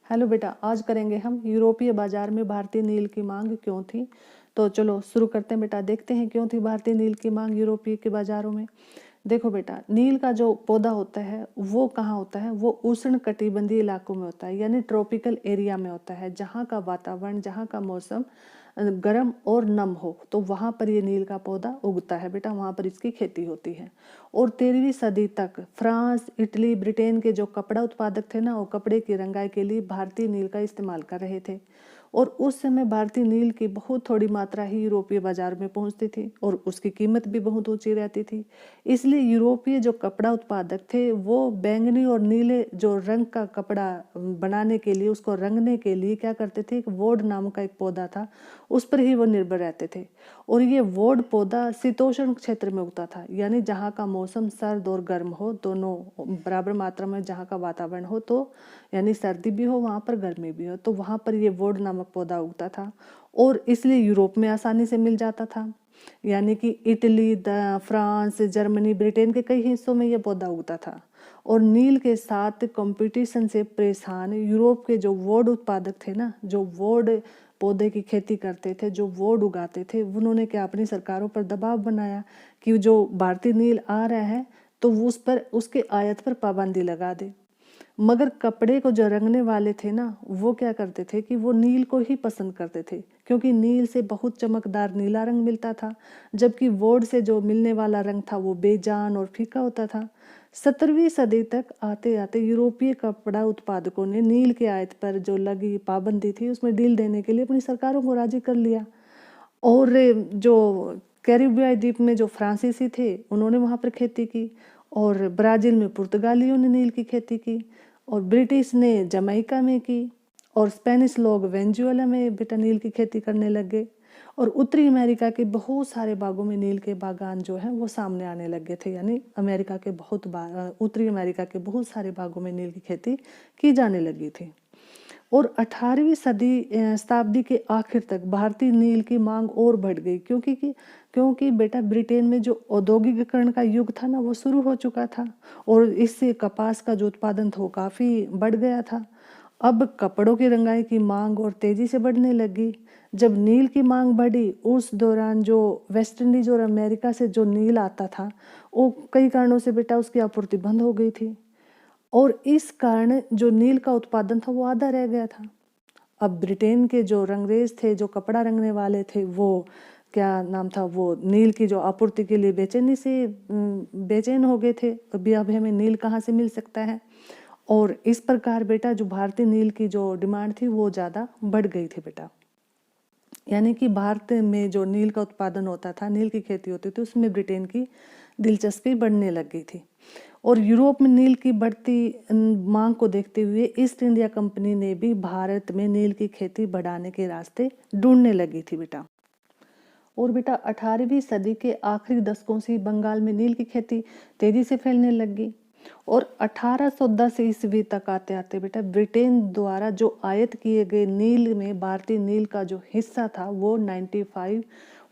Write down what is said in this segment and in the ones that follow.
Hello बेटा, आज करेंगे हम यूरोपीय बाजार में भारतीय नील की मांग क्यों थी। तो चलो शुरू करते हैं बेटा, देखते हैं क्यों थी भारतीय नील की मांग यूरोपीय के बाजारों में। देखो बेटा, नील का जो पौधा होता है वो कहाँ होता है, वो उष्ण कटिबंधीय इलाकों में होता है, यानी ट्रॉपिकल एरिया में होता है, जहाँ का वातावरण, जहाँ का मौसम गर्म और नम हो, तो वहाँ पर ये नील का पौधा उगता है बेटा, वहाँ पर इसकी खेती होती है। और 13वीं सदी तक फ्रांस, इटली, ब्रिटेन के जो कपड़ा उत्पादक थे ना, वो कपड़े की रंगाई के लिए भारतीय नील का इस्तेमाल कर रहे थे। और उस समय भारतीय नील की बहुत थोड़ी मात्रा ही यूरोपीय बाजार में पहुंचती थी और उसकी कीमत भी बहुत ऊंची रहती थी। इसलिए यूरोपीय जो कपड़ा उत्पादक थे वो बैंगनी और नीले जो रंग का कपड़ा बनाने के लिए, उसको रंगने के लिए क्या करते थे, एक वोड नाम का एक पौधा था, उस पर ही वो निर्भर रहते थे। और ये वोड पौधा शीतोष्ण क्षेत्र में उगता था, यानी जहाँ का मौसम सर्द और गर्म हो, दोनों बराबर मात्रा में जहाँ का वातावरण हो, तो यानी सर्दी भी हो वहाँ पर, गर्मी भी हो, तो वहाँ पर ये वोड नामक पौधा उगता था। और इसलिए यूरोप में आसानी से मिल जाता था, यानी कि इटली, फ्रांस, जर्मनी, ब्रिटेन के कई हिस्सों में यह पौधा उगता था। और नील के साथ कंपटीशन से परेशान यूरोप के जो वोड उत्पादक थे ना, जो वोड पौधे की खेती करते थे, जो वोड उगाते थे, उन्होंने क्या अपनी सरकारों पर दबाव बनाया कि जो भारतीय नील आ रहा है तो उस पर, उसके आयात पर पाबंदी लगा दे। मगर कपड़े को जो रंगने वाले थे ना, वो क्या करते थे कि वो नील को ही पसंद करते थे, क्योंकि नील से बहुत चमकदार नीला रंग मिलता था, जबकि वोड से जो मिलने वाला रंग था वो बेजान और फीका होता था। 17वीं सदी तक आते आते यूरोपीय कपड़ा उत्पादकों ने नील के आयात पर जो लगी पाबंदी थी उसमें ढील देने के लिए अपनी सरकारों को राजी कर लिया। और जो कैरिबियाई द्वीप में जो फ्रांसीसी थे उन्होंने वहाँ पर खेती की, और ब्राज़ील में पुर्तगालियों ने नील की खेती की, और ब्रिटिश ने जमैका में की, और स्पेनिश लोग वेनेजुएला में बेटा नील की खेती करने लग गए। और उत्तरी अमेरिका के बहुत सारे बागों में नील के बागान जो हैं वो सामने आने लग गए थे, यानी अमेरिका के उत्तरी अमेरिका के बहुत सारे बागों में नील की खेती की जाने लगी थी। और 18वीं शताब्दी के आखिर तक भारतीय नील की मांग और बढ़ गई, क्योंकि बेटा ब्रिटेन में जो औद्योगिकीकरण का युग था ना वो शुरू हो चुका था, और इससे कपास का जो उत्पादन था वो काफ़ी बढ़ गया था। अब कपड़ों की रंगाई की मांग और तेजी से बढ़ने लगी। जब नील की मांग बढ़ी, उस दौरान जो वेस्ट इंडीज और अमेरिका से जो नील आता था वो कई कारणों से बेटा उसकी आपूर्ति बंद हो गई थी, और इस कारण जो नील का उत्पादन था वो आधा रह गया था। अब ब्रिटेन के जो रंगरेज थे, जो कपड़ा रंगने वाले थे, वो क्या नाम था, वो नील की जो आपूर्ति के लिए बेचैन हो गए थे, अभी अब हमें नील कहाँ से मिल सकता है। और इस प्रकार बेटा जो भारतीय नील की जो डिमांड थी वो ज़्यादा बढ़ गई थी बेटा, यानी कि भारत में जो नील का उत्पादन होता था, नील की खेती होती थी, उसमें ब्रिटेन की दिलचस्पी बढ़ने लग गई थी। और यूरोप में नील की बढ़ती मांग को देखते हुए ईस्ट इंडिया कंपनी ने भी भारत में नील की खेती बढ़ाने के रास्ते ढूंढने लगी थी बेटा। और बेटा 18वीं सदी के आखिरी दशकों से बंगाल में नील की खेती तेजी से फैलने लगी। और 1810 ईस्वी तक आते आते बेटा ब्रिटेन द्वारा जो आयात किए गए नील में भारतीय नील का जो हिस्सा था वो 95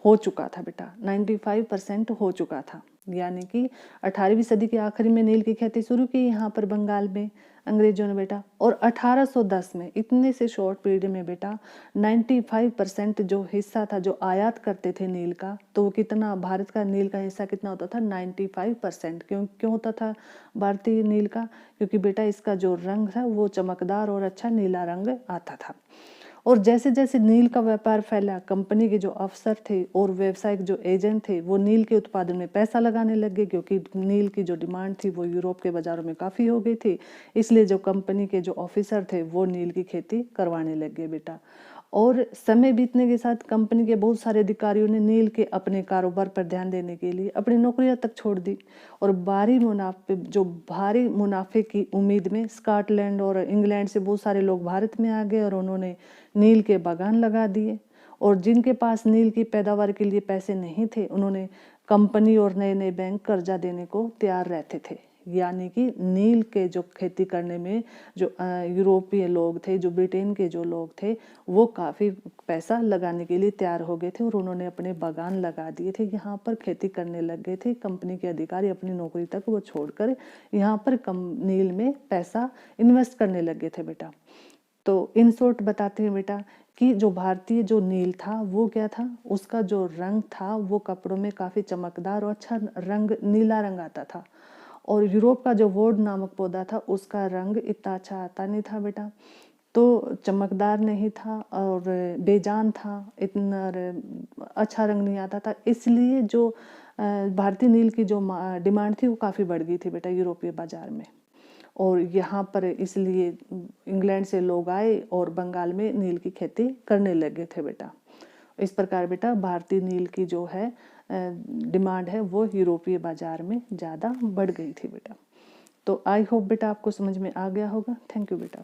हो चुका था बेटा, 95% हो चुका था। यानी कि 18वीं सदी के आखिरी में नील की खेती शुरू की यहाँ पर बंगाल में अंग्रेजों ने बेटा, और 1810 में, इतने से शॉर्ट पीरियड में बेटा 95% जो हिस्सा था जो आयात करते थे नील का, तो वो कितना, भारत का नील का हिस्सा कितना होता था, 95%। क्यों होता था भारतीय नील का, क्योंकि बेटा इसका जो रंग था वो चमकदार और अच्छा नीला रंग आता था। और जैसे जैसे नील का व्यापार फैला, कंपनी के जो अफसर थे और व्यवसायिक जो एजेंट थे वो नील के उत्पादन में पैसा लगाने लग गए, क्योंकि नील की जो डिमांड थी वो यूरोप के बाजारों में काफ़ी हो गई थी। इसलिए जो कंपनी के जो ऑफिसर थे वो नील की खेती करवाने लग गए बेटा। और समय बीतने के साथ कंपनी के बहुत सारे अधिकारियों ने नील के अपने कारोबार पर ध्यान देने के लिए अपनी नौकरियां तक छोड़ दी, और भारी मुनाफे की उम्मीद में स्कॉटलैंड और इंग्लैंड से बहुत सारे लोग भारत में आ गए और उन्होंने नील के बागान लगा दिए। और जिनके पास नील की पैदावार के लिए पैसे नहीं थे, उन्होंने कंपनी और नए नए बैंक कर्जा देने को तैयार रहते थे। यानी कि नील के जो खेती करने में जो यूरोपीय लोग थे, जो ब्रिटेन के जो लोग थे, वो काफ़ी पैसा लगाने के लिए तैयार हो गए थे और उन्होंने अपने बागान लगा दिए थे, यहाँ पर खेती करने लग गए थे। कंपनी के अधिकारी अपनी नौकरी तक वो छोड़कर यहाँ पर नील में पैसा इन्वेस्ट करने लग गए थे बेटा। तो इन शॉर्ट बताते हैं बेटा कि जो भारतीय जो नील था वो क्या था, उसका जो रंग था वो कपड़ों में काफ़ी चमकदार और अच्छा रंग, नीला रंग आता था। और यूरोप का जो वोड नामक पौधा था उसका रंग इतना अच्छा आता नहीं था बेटा, तो चमकदार नहीं था और बेजान था, इतना अच्छा रंग नहीं आता था। इसलिए जो भारतीय नील की जो डिमांड थी वो काफ़ी बढ़ गई थी बेटा यूरोपीय बाजार में। और यहाँ पर इसलिए इंग्लैंड से लोग आए और बंगाल में नील की खेती करने लगे थे बेटा। इस प्रकार बेटा भारतीय नील की जो है डिमांड है वो यूरोपीय बाजार में ज़्यादा बढ़ गई थी बेटा। तो आई होप बेटा आपको समझ में आ गया होगा। थैंक यू बेटा।